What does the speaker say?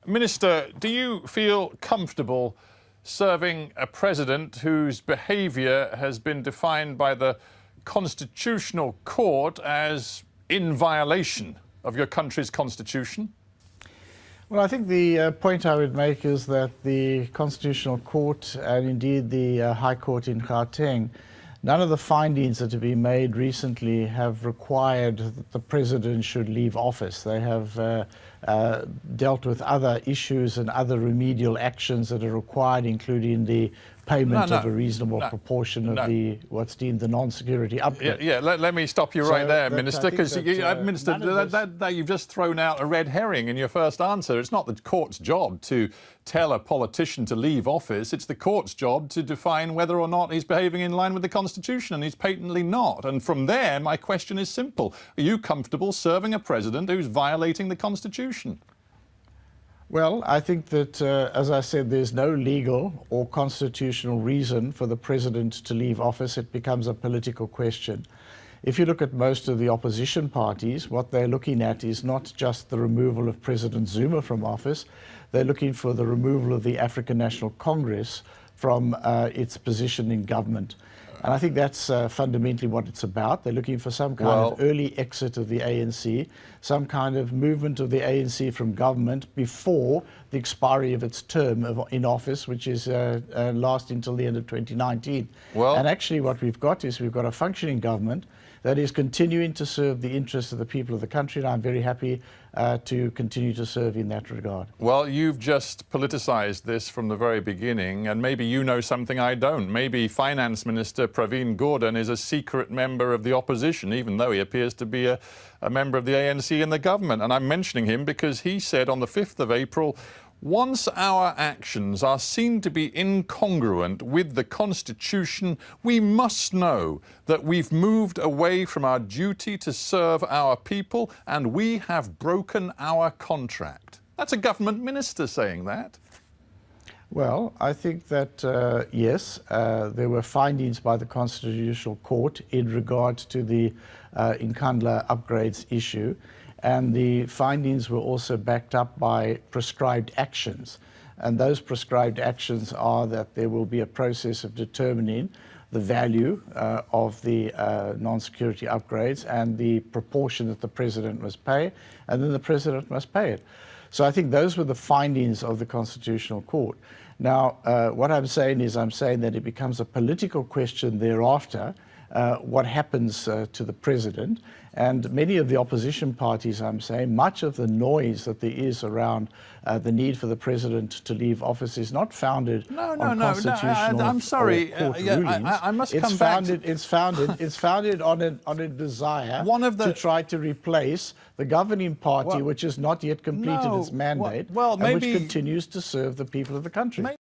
Minister, do you feel comfortable serving a president whose behaviour has been defined by the Constitutional Court as in violation of your country's constitution? Well, I think the point I would make is that the Constitutional Court and indeed the High Court in Gauteng, none of the findings that have been made recently have required that the president should leave office. They have dealt with other issues and other remedial actions that are required, including the payment of a reasonable proportion of the what's deemed the non-security upgrade. Let me stop you right there, Minister, because Minister, you've just thrown out a red herring in your first answer. It's not the court's job to tell a politician to leave office. It's the court's job to define whether or not he's behaving in line with the Constitution, and he's patently not. And from there, my question is simple. Are you comfortable serving a president who's violating the Constitution? Well, I think that, as I said, there's no legal or constitutional reason for the president to leave office. It becomes a political question. If you look at most of the opposition parties, what they're looking at is not just the removal of President Zuma from office, they're looking for the removal of the African National Congress from its position in government. And I think that's fundamentally what it's about. They're looking for some kind of early exit of the ANC, some kind of movement of the ANC from government before the expiry of its term in office, which is last until the end of 2019. And actually what we've got is we've got a functioning government that is continuing to serve the interests of the people of the country, and I'm very happy to continue to serve in that regard. Well, you've just politicised this from the very beginning, and maybe you know something I don't. Maybe Finance Minister Pravin Gordhan is a secret member of the opposition, even though he appears to be a member of the ANC in the government. And I'm mentioning him because he said on the 5th of April, once our actions are seen to be incongruent with the Constitution, we must know that we've moved away from our duty to serve our people and we have broken our contract. That's a government minister saying that. Well, I think that, yes, there were findings by the Constitutional Court in regard to the Nkandla upgrades issue. And the findings were also backed up by prescribed actions. And those prescribed actions are that there will be a process of determining the value of the non-security upgrades and the proportion that the president must pay, and then the president must pay it. So I think those were the findings of the Constitutional Court. Now, what I'm saying is I'm saying that it becomes a political question thereafter, what happens to the president. And many of the opposition parties, I'm saying, much of the noise that there is around the need for the president to leave office is not founded on constitutional I'm sorry, court rulings. I must come back. It's founded on a desire to try to replace the governing party, which has not yet completed its mandate, and which continues to serve the people of the country.